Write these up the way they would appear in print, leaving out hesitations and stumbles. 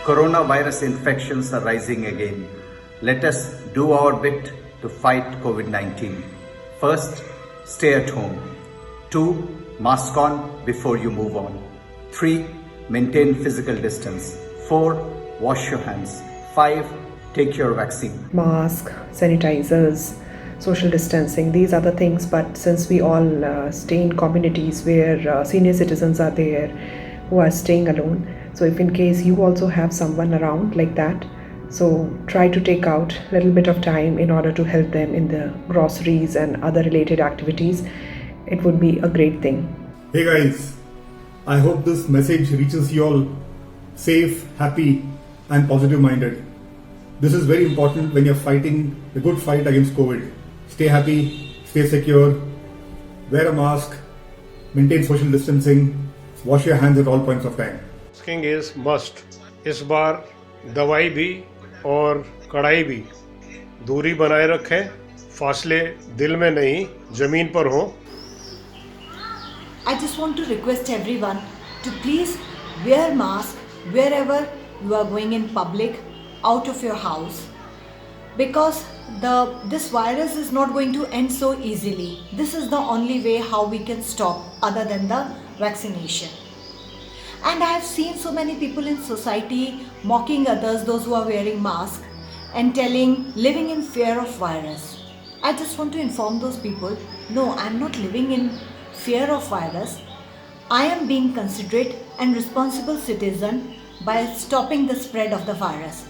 Coronavirus infections are rising again. Let us do our bit to fight COVID-19. First, stay at home. 2. Mask on before you move on. 3. Maintain physical distance. 4. Wash your hands. 5. Take your vaccine. Mask, sanitizers, social distancing, these are the things, but since we all stay in communities where senior citizens are there who are staying alone, so if in case you also have someone around like that, so try to take out a little bit of time in order to help them in the groceries and other related activities. It would be a great thing. Hey guys, I hope this message reaches you all safe, happy and positive minded. This is very important when you're fighting a good fight against COVID. Stay happy, stay secure, wear a mask, maintain social distancing, wash your hands at all points of time. Masking is must. इस बार दवाई भी और कड़ाई भी दूरी बनाए रखें, फासले दिल में नहीं जमीन पर हो. I just want to request everyone to please wear mask wherever you are going in public, out of your house, because this virus is not going to end so easily. This is the only way how we can stop other than the vaccination. And I have seen so many people in society mocking others, those who are wearing masks, and living in fear of virus. I just want to inform those people, no, I am not living in fear of virus. I am being considerate and responsible citizen by stopping the spread of the virus.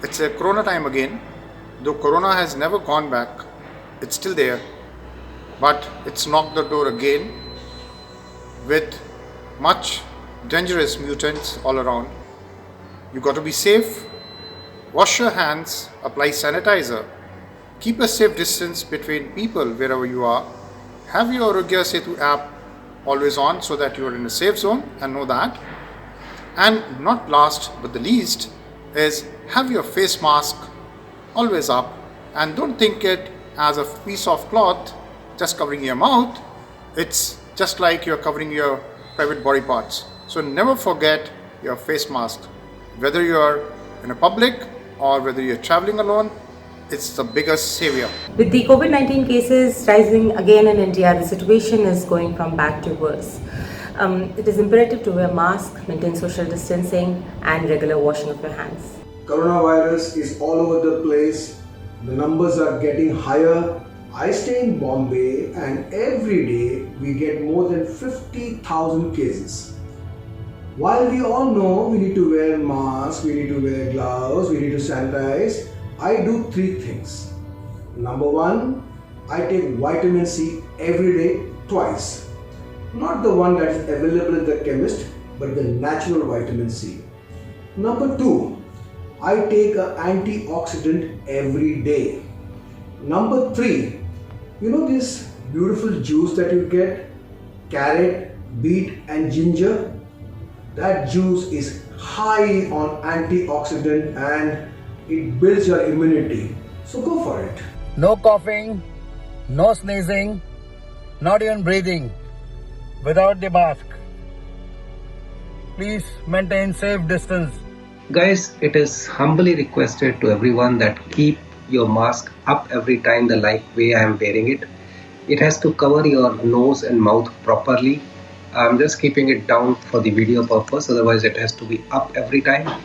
It's a corona time again. Though corona has never gone back, it's still there, but it's knocked the door again with much dangerous mutants all around. You got to be safe, wash your hands, apply sanitizer, keep a safe distance between people wherever you are, have your Arogya Setu app always on so that you are in a safe zone and know that. And not last but the least is have your face mask always up, and don't think it as a piece of cloth just covering your mouth. It's just like you're covering your private body parts. So never forget your face mask. Whether you're in a public or whether you're traveling alone, it's the biggest savior. With the COVID-19 cases rising again in India, the situation is going from bad to worse. It is imperative to wear mask, maintain social distancing and regular washing of your hands. Coronavirus is all over the place. The numbers are getting higher. I stay in Bombay and every day we get more than 50,000 cases. While we all know we need to wear masks, we need to wear gloves, we need to sanitize, I do 3 things. Number 1, I take vitamin C every day, twice. Not the one that is available in the chemist, but the natural vitamin C. Number 2, I take an antioxidant every day. Number 3, you know this beautiful juice that you get? Carrot, beet and ginger? That juice is high on antioxidant and it builds your immunity. So go for it. No coughing, no sneezing, not even breathing without the mask. Please maintain safe distance. Guys, it is humbly requested to everyone that keep your mask up every time the like way I am wearing it. It has to cover your nose and mouth properly. I'm just keeping it down for the video purpose, otherwise it has to be up every time.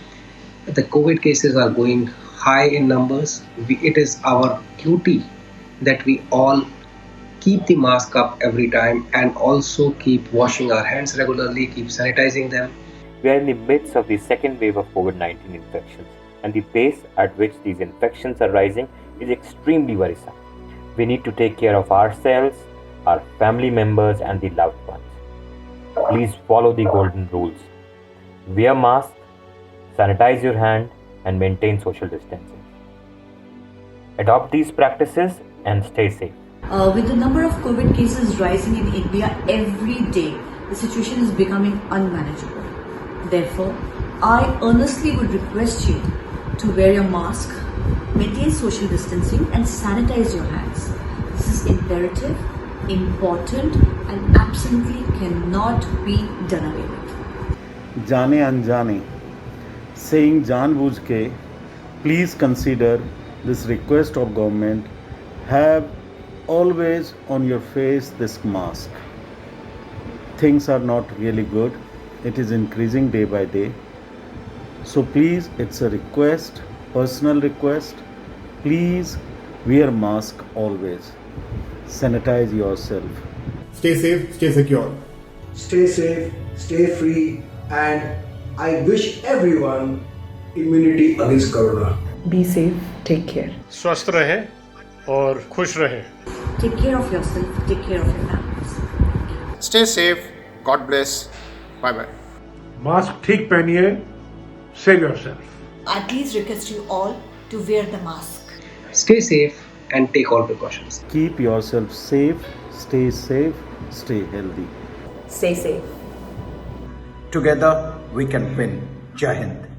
The COVID cases are going high in numbers. It is our duty that we all keep the mask up every time and also keep washing our hands regularly, keep sanitizing them. We are in the midst of the second wave of COVID-19 infections, and the pace at which these infections are rising is extremely worrisome. We need to take care of ourselves, our family members and the loved ones. Please follow the golden rules. Wear mask, sanitize your hand and maintain social distancing. Adopt these practices and stay safe. With the number of COVID cases rising in India every day, the situation is becoming unmanageable. Therefore, I earnestly would request you to wear your mask, maintain social distancing and sanitize your hands. This is imperative, important, and absolutely cannot be done away with. जाने अनजाने, saying जानबूझ के, please consider this request of government. Have always on your face this mask. Things are not really good. It is increasing day by day. So please, it's a request, personal request. Please wear mask always. Sanitize yourself. Stay safe, stay secure. Stay safe, stay free, and I wish everyone immunity against corona. Be safe, take care. स्वस्थ रहें और खुश रहें. Take care of yourself, take care of your families. Stay safe. God bless. Bye bye. Mask ठीक पहनिए. Save yourself. I please request you all to wear the mask. Stay safe and take all precautions. Keep yourself safe, stay safe, stay healthy. Stay safe. Together we can win. Jai Hind.